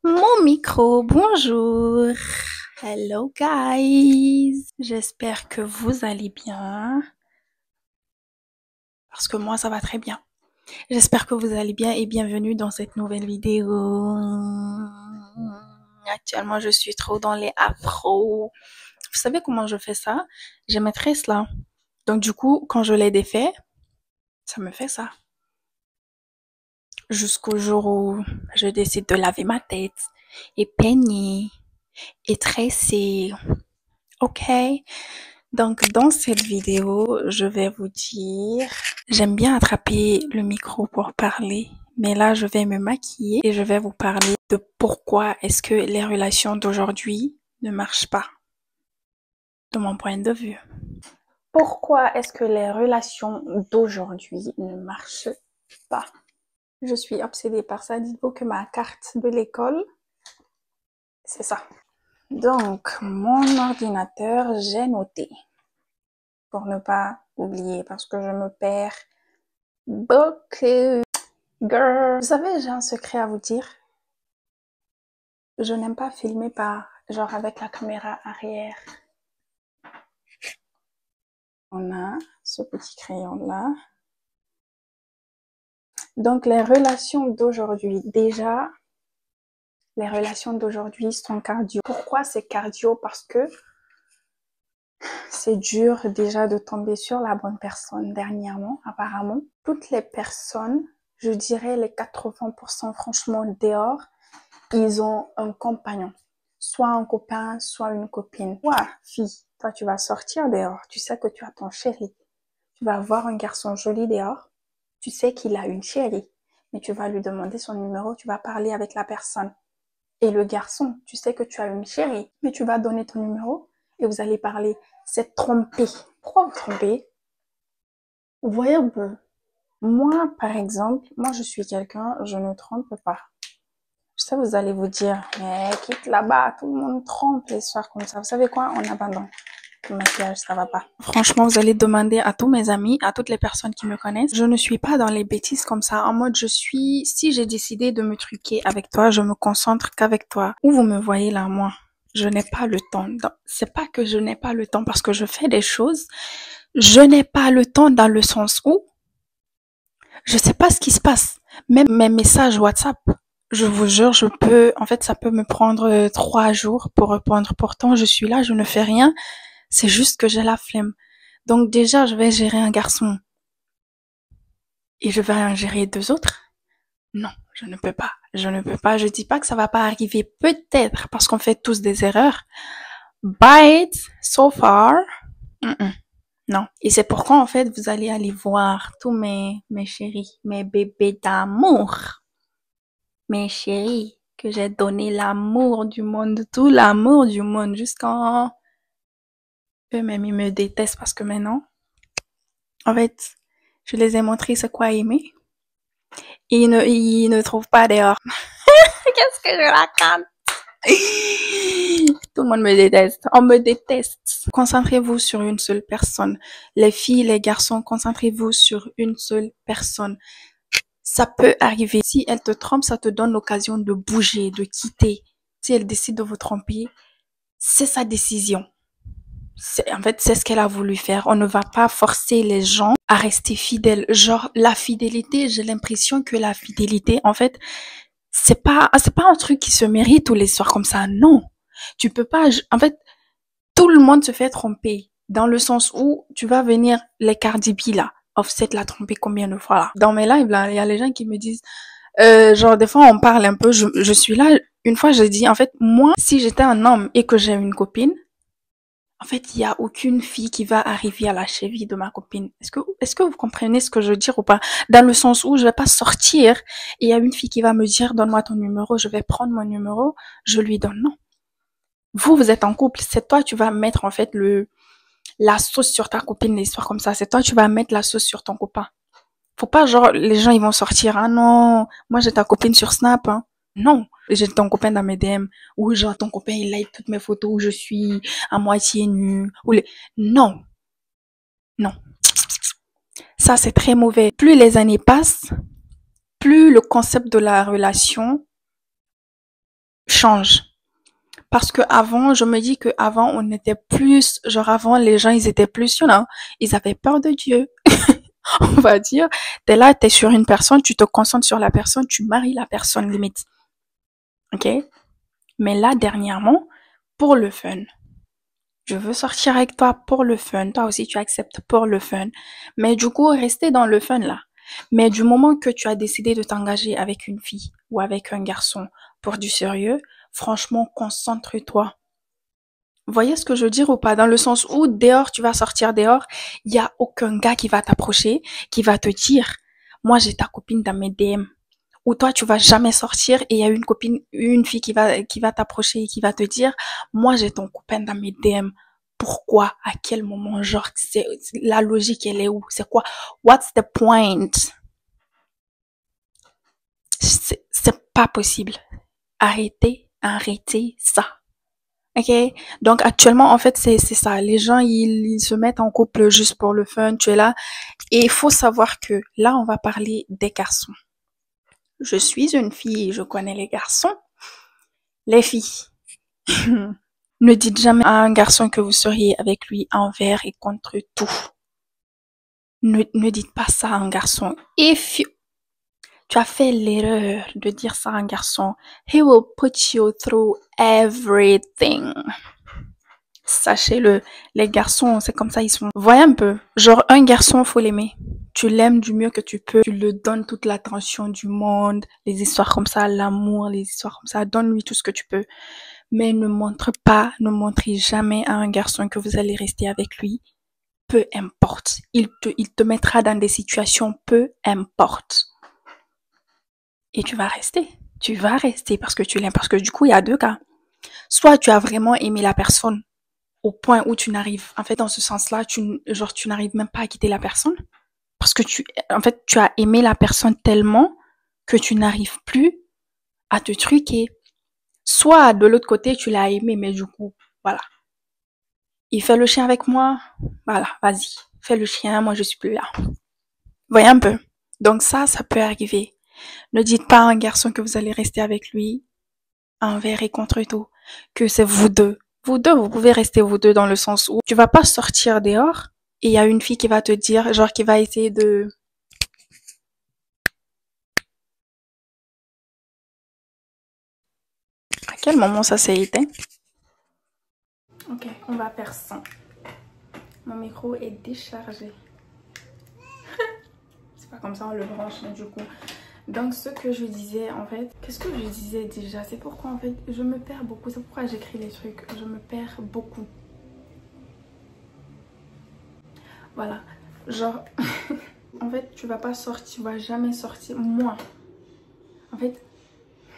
Mon micro, bonjour. Hello guys. J'espère que vous allez bien. Parce que moi, ça va très bien. J'espère que vous allez bien et bienvenue dans cette nouvelle vidéo. Actuellement, je suis trop dans les afros. Vous savez comment je fais ça? Je mettrai cela. Donc du coup, quand je les défais, ça me fait ça. Jusqu'au jour où je décide de laver ma tête et peigner et tresser. Ok? Donc, dans cette vidéo, je vais vous dire, j'aime bien attraper le micro pour parler, mais là, je vais me maquiller et je vais vous parler de pourquoi est-ce que les relations d'aujourd'hui ne marchent pas, de mon point de vue. Pourquoi est-ce que les relations d'aujourd'hui ne marchent pas? Je suis obsédée par ça. Dites-vous que ma carte de l'école, c'est ça. Donc, mon ordinateur, j'ai noté. Pour ne pas oublier, parce que je me perds beaucoup. Girl. Vous savez, j'ai un secret à vous dire. Je n'aime pas filmer genre avec la caméra arrière. On a ce petit crayon-là. Donc, les relations d'aujourd'hui, déjà, les relations d'aujourd'hui sont cardio. Pourquoi c'est cardio? Parce que c'est dur déjà de tomber sur la bonne personne dernièrement, apparemment. Toutes les personnes, je dirais les 80% franchement dehors, ils ont un compagnon. Soit un copain, soit une copine. Toi, fille, toi tu vas sortir dehors, tu sais que tu as ton chéri. Tu vas voir un garçon joli dehors, tu sais qu'il a une chérie. Mais tu vas lui demander son numéro, tu vas parler avec la personne. Et le garçon, tu sais que tu as une chérie, mais tu vas donner ton numéro et vous allez parler. C'est tromper. Pourquoi vous trompez? Vous voyez un peu. Moi, par exemple, moi je suis quelqu'un, je ne trompe pas. Je sais, vous allez vous dire, mais quitte là-bas, tout le monde trompe les soirs comme ça. Vous savez quoi? On abandonne. Le maquillage, ça va pas. Franchement, vous allez demander à tous mes amis, à toutes les personnes qui me connaissent. Je ne suis pas dans les bêtises comme ça. En mode, si j'ai décidé de me truquer avec toi, je me concentre qu'avec toi. Où vous me voyez là, moi? Je n'ai pas le temps. C'est pas que je n'ai pas le temps parce que je fais des choses. Je n'ai pas le temps dans le sens où je sais pas ce qui se passe. Même mes messages WhatsApp, je vous jure, en fait, ça peut me prendre 3 jours pour répondre. Pourtant, je suis là, je ne fais rien. C'est juste que j'ai la flemme. Donc déjà, je vais gérer un garçon et je vais en gérer deux autres. Non, je ne peux pas. Je ne peux pas. Je dis pas que ça va pas arriver. Peut-être parce qu'on fait tous des erreurs. But so far, non. Et c'est pourquoi en fait vous allez aller voir tous mes chéris, mes bébés d'amour, mes chéris que j'ai donné l'amour du monde, tout l'amour du monde jusqu'en eux-mêmes ils me détestent parce que maintenant, en fait, je les ai montré c'est quoi aimer. Et ils ne trouvent pas dehors. Qu'est-ce que je raconte? Tout le monde me déteste. On me déteste. Concentrez-vous sur une seule personne. Les filles, les garçons, concentrez-vous sur une seule personne. Ça peut arriver. Si elle te trompe, ça te donne l'occasion de bouger, de quitter. Si elle décide de vous tromper, c'est sa décision. En fait, c'est ce qu'elle a voulu faire. On ne va pas forcer les gens à rester fidèles. Genre, la fidélité, j'ai l'impression que la fidélité, en fait, c'est pas un truc qui se mérite tous les soirs comme ça. Non. Tu peux pas, en fait, tout le monde se fait tromper. Dans le sens où tu vas venir les Cardi B là. Offset l'a trompé combien de fois là. Dans mes lives là, il y a les gens qui me disent, genre des fois on parle un peu, je suis là, une fois j'ai dit, en fait, moi, si j'étais un homme et que j'ai une copine, en fait, il y a aucune fille qui va arriver à la cheville de ma copine. Est-ce que vous comprenez ce que je veux dire ou pas? Dans le sens où je vais pas sortir et il y a une fille qui va me dire, donne-moi ton numéro, je vais prendre mon numéro, je lui donne. Non. Vous êtes en couple, c'est toi, tu vas mettre, en fait, la sauce sur ta copine, l'histoire comme ça. C'est toi, tu vas mettre la sauce sur ton copain. Faut pas, genre, les gens, ils vont sortir, ah non, moi j'ai ta copine sur Snap, hein. Non, j'ai ton copain dans mes DM, ou genre ton copain il like toutes mes photos où je suis à moitié nue, non, non. Ça c'est très mauvais. Plus les années passent, plus le concept de la relation change. Parce que avant, je me dis que avant on était plus, genre avant les gens ils étaient plus, ils avaient peur de Dieu. On va dire, t'es là, t'es sur une personne, tu te concentres sur la personne, tu maries la personne limite. Ok? Mais là, dernièrement, pour le fun. Je veux sortir avec toi pour le fun. Toi aussi, tu acceptes pour le fun. Mais du coup, rester dans le fun là. Mais du moment que tu as décidé de t'engager avec une fille ou avec un garçon pour du sérieux, franchement, concentre-toi. Vous voyez ce que je veux dire ou pas? Dans le sens où dehors, tu vas sortir dehors, il y a aucun gars qui va t'approcher, qui va te dire, moi j'ai ta copine dans mes DM. Ou toi, tu vas jamais sortir et il y a une fille qui va t'approcher et qui va te dire, moi j'ai ton copain dans mes DM. Pourquoi? À quel moment? Genre, la logique, elle est où? C'est quoi? What's the point? C'est pas possible. Arrêtez ça. Ok, donc actuellement en fait c'est ça. Les gens ils se mettent en couple juste pour le fun. Tu es là et il faut savoir que là on va parler des garçons. Je suis une fille, je connais les garçons. Les filles, ne dites jamais à un garçon que vous seriez avec lui envers et contre tout. Ne dites pas ça à un garçon. Tu as fait l'erreur de dire ça à un garçon, he will put you through everything. Sachez-le, les garçons, c'est comme ça, ils sont. Voyez un peu. Genre, un garçon, faut l'aimer. Tu l'aimes du mieux que tu peux. Tu le donnes toute l'attention du monde. Les histoires comme ça, l'amour, les histoires comme ça. Donne-lui tout ce que tu peux. Mais ne montrez jamais à un garçon que vous allez rester avec lui. Peu importe. Il te mettra dans des situations, peu importe. Et tu vas rester. Tu vas rester parce que tu l'aimes. Parce que du coup, il y a deux cas. Soit tu as vraiment aimé la personne au point où tu n'arrives, en fait, dans ce sens-là, tu n'arrives même pas à quitter la personne. Parce que tu as aimé la personne tellement que tu n'arrives plus à te truquer. Soit, de l'autre côté, tu l'as aimé, mais du coup, voilà. Il fait le chien avec moi. Voilà, vas-y. Fais le chien, moi je suis plus là. Voyez un peu. Donc ça peut arriver. Ne dites pas à un garçon que vous allez rester avec lui envers et contre tout. Que c'est vous deux. Vous deux, vous pouvez rester vous deux dans le sens où tu vas pas sortir dehors et il y a une fille qui va te dire, genre qui va essayer de... À quel moment ça s'est éteint? Ok, on va faire 100. Mon micro est déchargé. C'est pas comme ça, on le branche, mais du coup. Donc, ce que je disais, en fait, qu'est-ce que je disais déjà? C'est pourquoi, en fait, je me perds beaucoup. C'est pourquoi j'écris les trucs. Je me perds beaucoup. Voilà. Genre, en fait, tu vas pas sortir, tu vas jamais sortir. Moi, en fait,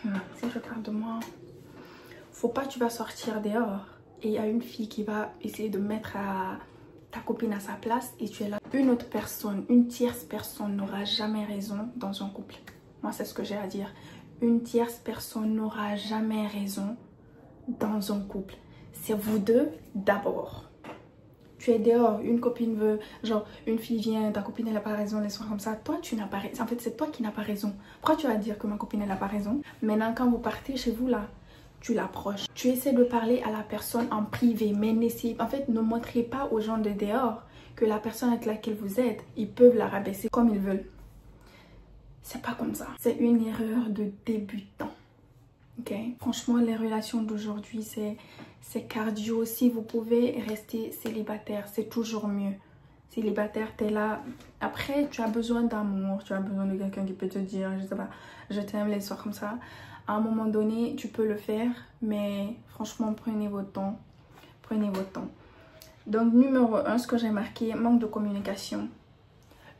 si je parle de moi, faut pas que tu vas sortir dehors et il y a une fille qui va essayer de mettre ta copine à sa place et tu es là. Une autre personne, une tierce personne n'aura jamais raison dans un couple. Moi, c'est ce que j'ai à dire. Une tierce personne n'aura jamais raison dans un couple. C'est vous deux d'abord. Tu es dehors, une copine veut, genre une fille vient, ta copine elle n'a pas raison, les soirs comme ça. Toi, tu n'as pas raison. En fait, c'est toi qui n'as pas raison. Pourquoi tu vas dire que ma copine elle n'a pas raison? Maintenant, quand vous partez chez vous là, tu l'approches. Tu essaies de parler à la personne en privé, mais en fait, ne montrez pas aux gens de dehors que la personne avec laquelle vous êtes, ils peuvent la rabaisser comme ils veulent. C'est pas comme ça. C'est une erreur de débutant. Ok? Franchement, les relations d'aujourd'hui, c'est cardio. Si vous pouvez rester célibataire, c'est toujours mieux. Célibataire, t'es là. Après, tu as besoin d'amour. Tu as besoin de quelqu'un qui peut te dire, je sais pas, je t'aime, les soirs comme ça. À un moment donné, tu peux le faire. Mais franchement, prenez votre temps. Prenez votre temps. Donc, numéro 1, ce que j'ai marqué, manque de communication.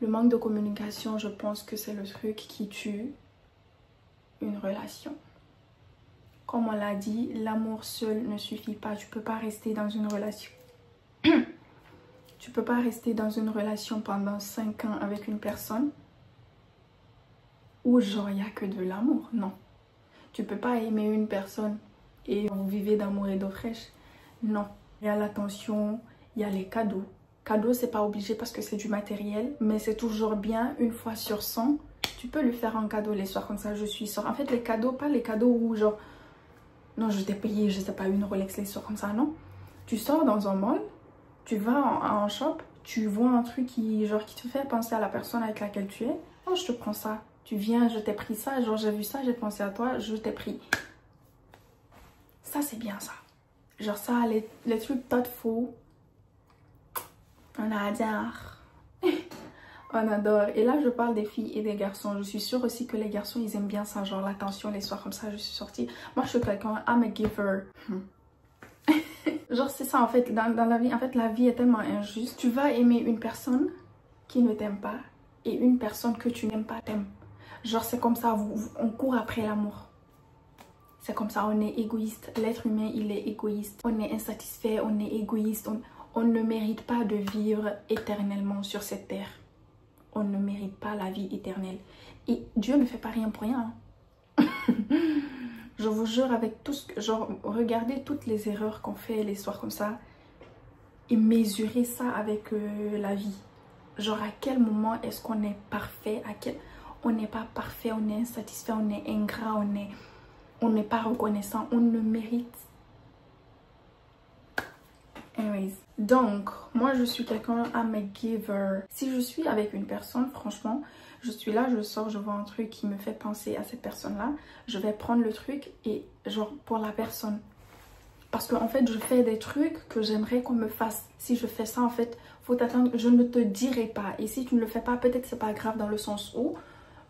Le manque de communication, je pense que c'est le truc qui tue une relation. Comme on l'a dit, l'amour seul ne suffit pas. Tu peux pas rester dans une relation. Tu peux pas rester dans une relation pendant 5 ans avec une personne où genre il n'y a que de l'amour. Non. Tu peux pas aimer une personne et vous vivez d'amour et d'eau fraîche. Non. Il y a l'attention, il y a les cadeaux. Cadeaux, c'est pas obligé parce que c'est du matériel, mais c'est toujours bien, une fois sur 100. Tu peux lui faire un cadeau les soirs comme ça, je suis sûre. En fait, les cadeaux, pas les cadeaux où genre... Non, je t'ai payé, je sais pas, une Rolex, les soirs comme ça, non. Tu sors dans un mall, tu vas en shop, tu vois un truc qui, genre, qui te fait penser à la personne avec laquelle tu es. Oh, je te prends ça. Tu viens, je t'ai pris ça, genre, j'ai vu ça, j'ai pensé à toi, je t'ai pris. Ça, c'est bien ça. Genre ça, les trucs thoughtful, on adore. On adore. Et là, je parle des filles et des garçons. Je suis sûre aussi que les garçons, ils aiment bien ça. Genre l'attention, les soirs comme ça, je suis sortie. Moi, je suis quelqu'un, I'm a giver. Genre, c'est ça, en fait, dans la vie. En fait, la vie est tellement injuste. Tu vas aimer une personne qui ne t'aime pas et une personne que tu n'aimes pas t'aime. Genre, c'est comme ça, on court après l'amour. C'est comme ça, on est égoïste. L'être humain, il est égoïste. On est insatisfait, on est égoïste. On ne mérite pas de vivre éternellement sur cette terre. On ne mérite pas la vie éternelle. Et Dieu ne fait pas rien pour rien. Je vous jure, avec tout ce que... Genre, regardez toutes les erreurs qu'on fait les soirs comme ça. Et mesurez ça avec la vie. Genre, à quel moment est-ce qu'on est parfait? On n'est pas parfait, on est insatisfait, on est ingrat, on n'est pas reconnaissant, on ne mérite. Anyways, donc, moi je suis quelqu'un, I'm a giver. Si je suis avec une personne, franchement, je suis là, je sors, je vois un truc qui me fait penser à cette personne-là. Je vais prendre le truc et genre pour la personne. Parce qu'en fait, je fais des trucs que j'aimerais qu'on me fasse. Si je fais ça, en fait, faut t'attendre, je ne te dirai pas. Et si tu ne le fais pas, peut-être c'est pas grave dans le sens où,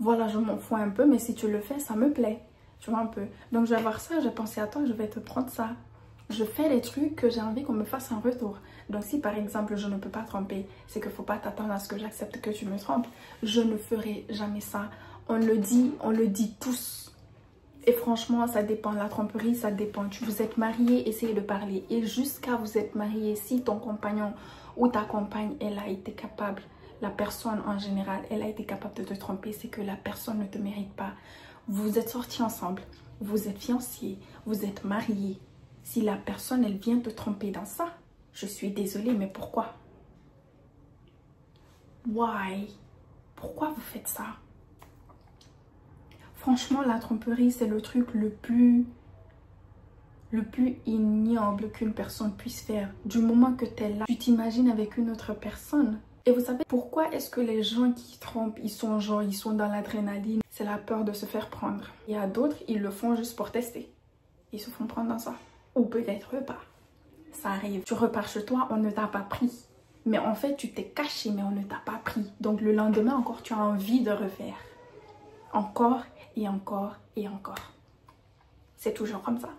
voilà, je m'en fous un peu, mais si tu le fais, ça me plaît. Tu vois un peu. Donc je vais voir ça, je vais penser à toi, je vais te prendre ça. Je fais les trucs que j'ai envie qu'on me fasse en retour. Donc si par exemple je ne peux pas tromper, c'est qu'il ne faut pas t'attendre à ce que j'accepte que tu me trompes. Je ne ferai jamais ça. On le dit tous. Et franchement, ça dépend. La tromperie, ça dépend. Vous êtes mariés, essayez de parler. Et jusqu'à vous êtes mariés, si ton compagnon ou ta compagne, elle a été capable, la personne en général, elle a été capable de te tromper, c'est que la personne ne te mérite pas. Vous êtes sortis ensemble, vous êtes fiancés, vous êtes mariés. Si la personne, elle vient te tromper dans ça, je suis désolée, mais pourquoi? Why? Pourquoi vous faites ça? Franchement, la tromperie, c'est le truc le plus ignoble qu'une personne puisse faire. Du moment que tu es là, tu t'imagines avec une autre personne. Et vous savez pourquoi est-ce que les gens qui trompent, ils sont dans l'adrénaline? C'est la peur de se faire prendre. Il y a d'autres, ils le font juste pour tester. Ils se font prendre dans ça. Ou peut-être pas. Ça arrive. Tu repars chez toi, on ne t'a pas pris. Mais en fait, tu t'es caché, mais on ne t'a pas pris. Donc le lendemain encore, tu as envie de refaire. Encore et encore et encore. C'est toujours comme ça.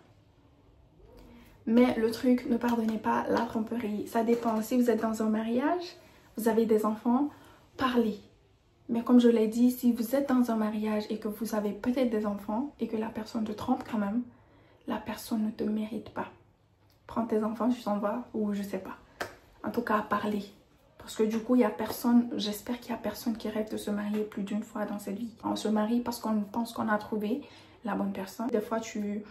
Mais le truc, ne pardonnez pas la tromperie. Ça dépend. Si vous êtes dans un mariage, vous avez des enfants, parlez. Mais comme je l'ai dit, si vous êtes dans un mariage et que vous avez peut-être des enfants et que la personne te trompe quand même, la personne ne te mérite pas. Prends tes enfants, tu t'en vas ou je sais pas. En tout cas, parlez. Parce que du coup, il y a personne, j'espère qu'il y a personne qui rêve de se marier plus d'une fois dans cette vie. On se marie parce qu'on pense qu'on a trouvé la bonne personne. Des fois, tu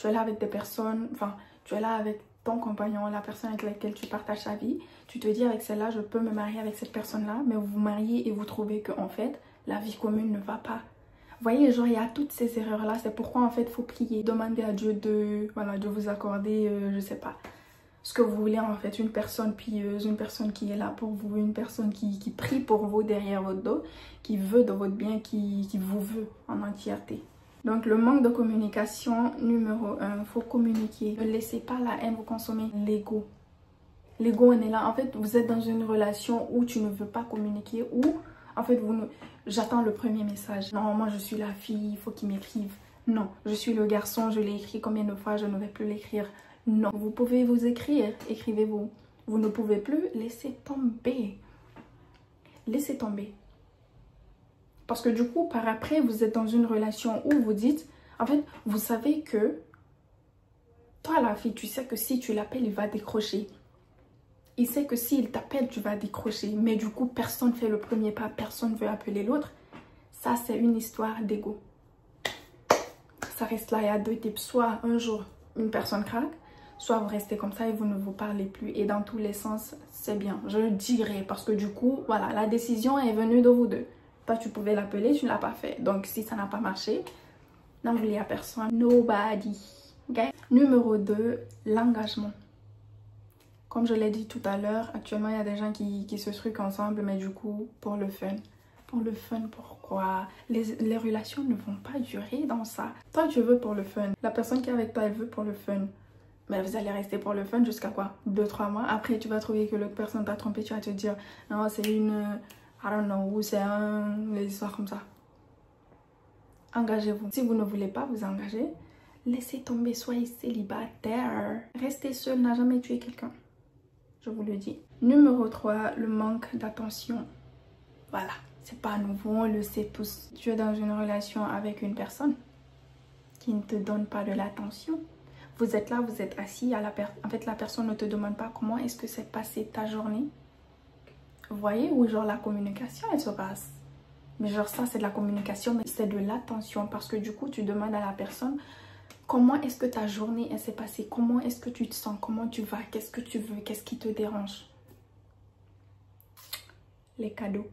es là avec des personnes, enfin, tu es là avec ton compagnon, la personne avec laquelle tu partages ta vie. Tu te dis avec celle-là, je peux me marier avec cette personne-là, mais vous vous mariez et vous trouvez qu'en fait, la vie commune ne va pas. Vous voyez, genre, il y a toutes ces erreurs-là. C'est pourquoi, en fait, il faut prier. Demander à Dieu de vous accorder, je sais pas, ce que vous voulez, en fait. Une personne pieuse, une personne qui est là pour vous, une personne qui prie pour vous derrière votre dos, qui veut de votre bien, qui vous veut en entièreté. Donc, le manque de communication, numéro 1, il faut communiquer. Ne laissez pas la haine vous consommer. L'ego. L'ego, on est là. En fait, vous êtes dans une relation où tu ne veux pas communiquer, où... En fait, j'attends le premier message. Non, moi, je suis la fille, il faut qu'il m'écrive. Non, je suis le garçon, je l'ai écrit combien de fois, je ne vais plus l'écrire. Non, vous pouvez vous écrire, écrivez-vous. Vous ne pouvez plus, laissez tomber. Laissez tomber. Parce que du coup, par après, vous êtes dans une relation où vous dites... En fait, vous savez que... Toi, la fille, tu sais que si tu l'appelles, il va décrocher. Il sait que s'il t'appelle, tu vas décrocher. Mais du coup, personne ne fait le premier pas. Personne ne veut appeler l'autre. Ça, c'est une histoire d'ego. Ça reste là. Il y a deux types. Soit un jour, une personne craque. Soit vous restez comme ça et vous ne vous parlez plus. Et dans tous les sens, c'est bien. Je le dirais. Parce que du coup, voilà, la décision est venue de vous deux. Toi, tu pouvais l'appeler, tu ne l'as pas fait. Donc, si ça n'a pas marché, n'en voulez à personne. Nobody. Okay? Numéro 2, l'engagement. Comme je l'ai dit tout à l'heure, actuellement, il y a des gens qui se truquent ensemble, mais du coup, pour le fun. Pour le fun, pourquoi? Les relations ne vont pas durer dans ça. Toi, tu veux pour le fun. La personne qui est avec toi, elle veut pour le fun. Mais vous allez rester pour le fun jusqu'à quoi? 2-3 mois. Après, tu vas trouver que l'autre personne t'a trompé. Tu vas te dire, non, c'est une... I don't know, ou c'est les histoires comme ça. Engagez-vous. Si vous ne voulez pas vous engager, laissez tomber, soyez célibataire. Rester seul n'a jamais tué quelqu'un. Je vous le dis. Numéro 3, le manque d'attention. Voilà, c'est pas nouveau, on le sait tous. Tu es dans une relation avec une personne qui ne te donne pas de l'attention. Vous êtes là, vous êtes assis, en fait la personne ne te demande pas comment est-ce que s'est passée ta journée. Vous voyez, où genre la communication elle se passe. Mais genre ça c'est de la communication, mais c'est de l'attention parce que du coup tu demandes à la personne comment est-ce que ta journée elle s'est passée, comment est-ce que tu te sens, comment tu vas, qu'est-ce que tu veux, qu'est-ce qui te dérange. Les cadeaux.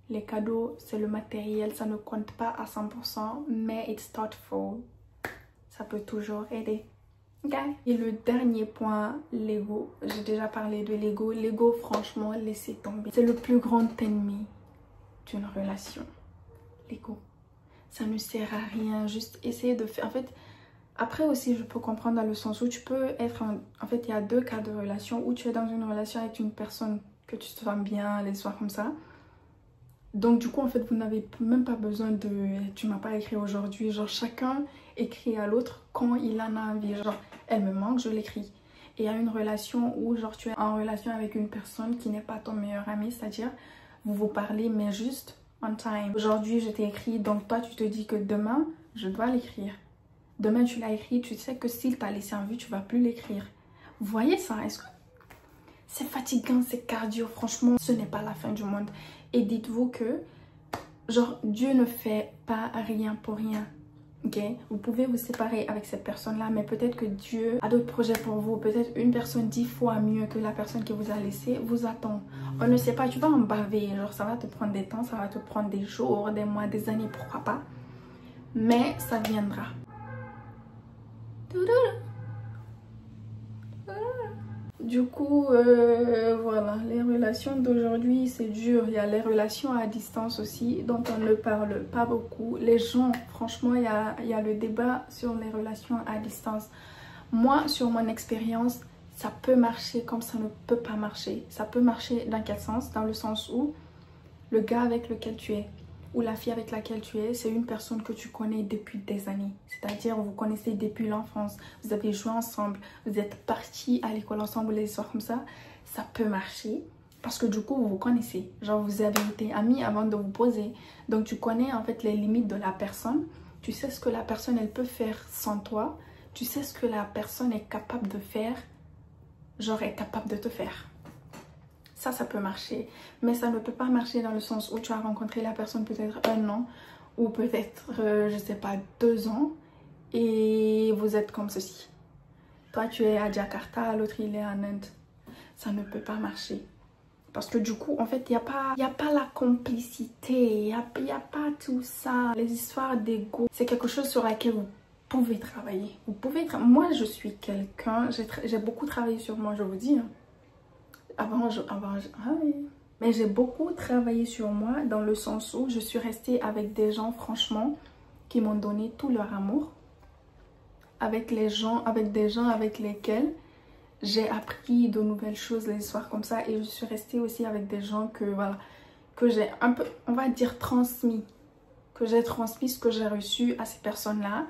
Les cadeaux, c'est le matériel, ça ne compte pas à 100%, mais it's thoughtful. Ça peut toujours aider. Okay. Et le dernier point, l'ego. J'ai déjà parlé de l'ego. L'ego, franchement, laissez tomber. C'est le plus grand ennemi d'une relation. L'ego. Ça ne sert à rien. Juste essayer de faire... En fait, après aussi, je peux comprendre dans le sens où tu peux être... En fait, il y a 2 cas de relation où tu es dans une relation avec une personne que tu te sens bien, les soirs comme ça. Donc du coup en fait vous n'avez même pas besoin de tu m'as pas écrit aujourd'hui, genre chacun écrit à l'autre quand il en a envie, genre elle me manque, je l'écris. Et il y a une relation où genre tu es en relation avec une personne qui n'est pas ton meilleur ami, c'est-à-dire vous vous parlez mais juste on time. Aujourd'hui je t'ai écrit donc toi tu te dis que demain je dois l'écrire. Demain tu l'as écrit, tu sais que s'il t'a laissé en vue tu vas plus l'écrire. Vous voyez ça? Est-ce que c'est fatigant, c'est cardio, franchement ce n'est pas la fin du monde. Et dites-vous que, genre, Dieu ne fait pas rien pour rien, ok? Vous pouvez vous séparer avec cette personne-là, mais peut-être que Dieu a d'autres projets pour vous. Peut-être une personne 10 fois mieux que la personne qui vous a laissé vous attend. On ne sait pas, tu vas en baver, genre ça va te prendre des temps, ça va te prendre des jours, des mois, des années, pourquoi pas. Mais ça viendra. Du coup, voilà, les relations d'aujourd'hui, c'est dur. Il y a les relations à distance aussi, dont on ne parle pas beaucoup. Les gens, franchement, il y a le débat sur les relations à distance. Moi, sur mon expérience, ça peut marcher comme ça ne peut pas marcher. Ça peut marcher dans quel sens? Dans le sens où le gars avec lequel tu es, ou la fille avec laquelle tu es, c'est une personne que tu connais depuis des années. C'est-à-dire, vous connaissez depuis l'enfance, vous avez joué ensemble, vous êtes partis à l'école ensemble, les histoires comme ça. Ça peut marcher parce que du coup, vous vous connaissez. Genre, vous avez été amis avant de vous poser. Donc, tu connais en fait les limites de la personne. Tu sais ce que la personne, elle peut faire sans toi. Tu sais ce que la personne est capable de faire. Genre, est capable de te faire. Ça peut marcher, mais ça ne peut pas marcher dans le sens où tu as rencontré la personne peut-être 1 an ou peut-être, je sais pas, 2 ans et vous êtes comme ceci. Toi, tu es à Jakarta, l'autre, il est en Inde. Ça ne peut pas marcher. Parce que du coup, en fait, il n'y a pas la complicité, il n'y a pas tout ça. Les histoires d'ego, c'est quelque chose sur laquelle vous pouvez travailler. Vous pouvez moi, je suis quelqu'un, j'ai beaucoup travaillé sur moi, je vous dis, hein. Mais j'ai beaucoup travaillé sur moi dans le sens où je suis restée avec des gens franchement qui m'ont donné tout leur amour. Avec des gens avec lesquels j'ai appris de nouvelles choses, les histoires comme ça. Et je suis restée aussi avec des gens que voilà, que j'ai un peu, on va dire, transmis. Que j'ai transmis ce que j'ai reçu à ces personnes-là.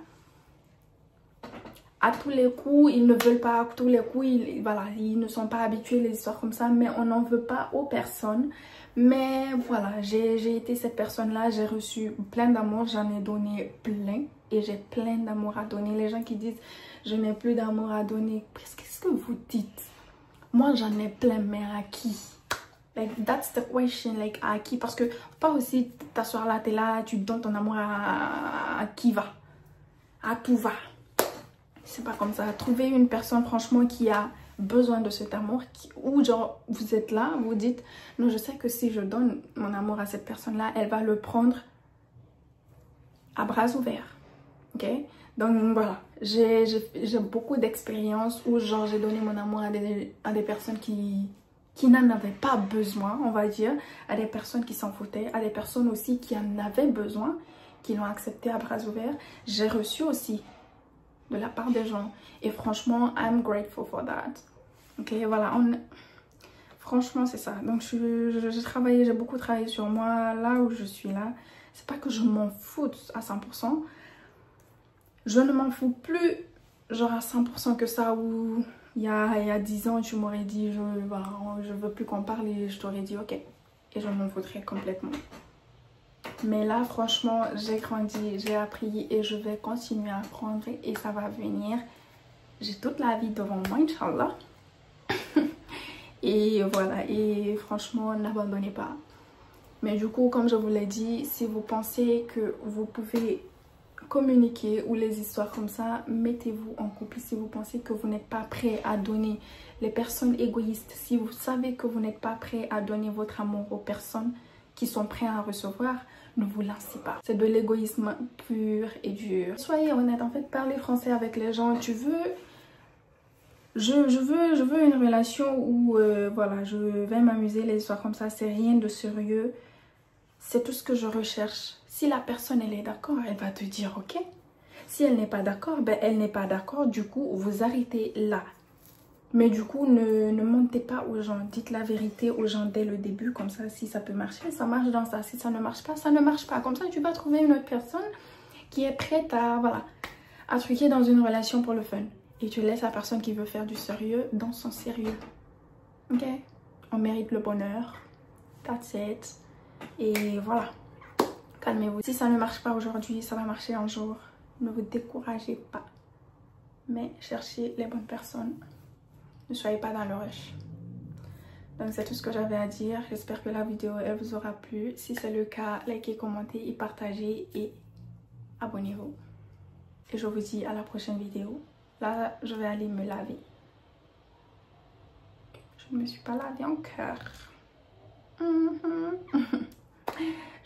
À tous les coups, ils ne veulent pas, à tous les coups, ils ne sont pas habitués les histoires comme ça, mais on n'en veut pas aux personnes. Mais voilà, j'ai été cette personne-là, j'ai reçu plein d'amour, j'en ai donné plein et j'ai plein d'amour à donner. Les gens qui disent je n'ai plus d'amour à donner, qu'est-ce que vous dites? Moi j'en ai plein, mais à qui? Like, that's the question, like à qui? Parce que pas aussi t'asseoir là, t'es là, tu donnes ton amour à qui va? À tout va. C'est pas comme ça. Trouvez une personne franchement qui a besoin de cet amour, ou genre vous êtes là, vous dites non, je sais que si je donne mon amour à cette personne là, elle va le prendre à bras ouverts, ok? Donc voilà, J'ai beaucoup d'expériences où genre j'ai donné mon amour à des personnes qui n'en avaient pas besoin, on va dire, à des personnes qui s'en foutaient, à des personnes aussi qui en avaient besoin, qui l'ont accepté à bras ouverts. J'ai reçu aussi de la part des gens et franchement, I'm grateful for that. Ok, voilà, franchement c'est ça. Donc j'ai beaucoup travaillé sur moi. Là où je suis là, c'est pas que je m'en fous à 100%. Je ne m'en fous plus genre à 100% que ça, où il y a 10 ans tu m'aurais dit je veux plus qu'on parle et je t'aurais dit ok, et je m'en foutrais complètement. Mais là franchement j'ai grandi, j'ai appris et je vais continuer à apprendre et ça va venir. J'ai toute la vie devant moi, Inch'Allah. Et voilà, et franchement n'abandonnez pas. Mais du coup comme je vous l'ai dit, si vous pensez que vous pouvez communiquer ou les histoires comme ça, mettez-vous en couple. Si vous pensez que vous n'êtes pas prêt à donner, les personnes égoïstes, si vous savez que vous n'êtes pas prêt à donner votre amour aux personnes qui sont prêtes à recevoir, ne vous lancez pas. C'est de l'égoïsme pur et dur. Soyez honnête, en fait, parlez français avec les gens. Tu veux... Je veux une relation où voilà, je vais m'amuser, les histoires comme ça, c'est rien de sérieux. C'est tout ce que je recherche. Si la personne elle est d'accord, elle va te dire ok. Si elle n'est pas d'accord, ben elle n'est pas d'accord. Du coup, vous arrêtez là. Mais du coup, ne mentez pas aux gens. Dites la vérité aux gens dès le début. Comme ça, si ça peut marcher, ça marche dans ça. Si ça ne marche pas, ça ne marche pas. Comme ça, tu vas trouver une autre personne qui est prête à, voilà, à truquer dans une relation pour le fun. Et tu laisses la personne qui veut faire du sérieux dans son sérieux. Ok? On mérite le bonheur. That's it. Et voilà. Calmez-vous. Si ça ne marche pas aujourd'hui, ça va marcher un jour. Ne vous découragez pas. Mais cherchez les bonnes personnes. Ne soyez pas dans le rush. Donc c'est tout ce que j'avais à dire. J'espère que la vidéo elle vous aura plu. Si c'est le cas, likez, commentez et partagez. Et abonnez-vous. Et je vous dis à la prochaine vidéo. Là, je vais aller me laver. Je ne me suis pas lavée encore.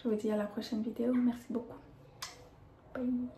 Je vous dis à la prochaine vidéo. Merci beaucoup. Bye.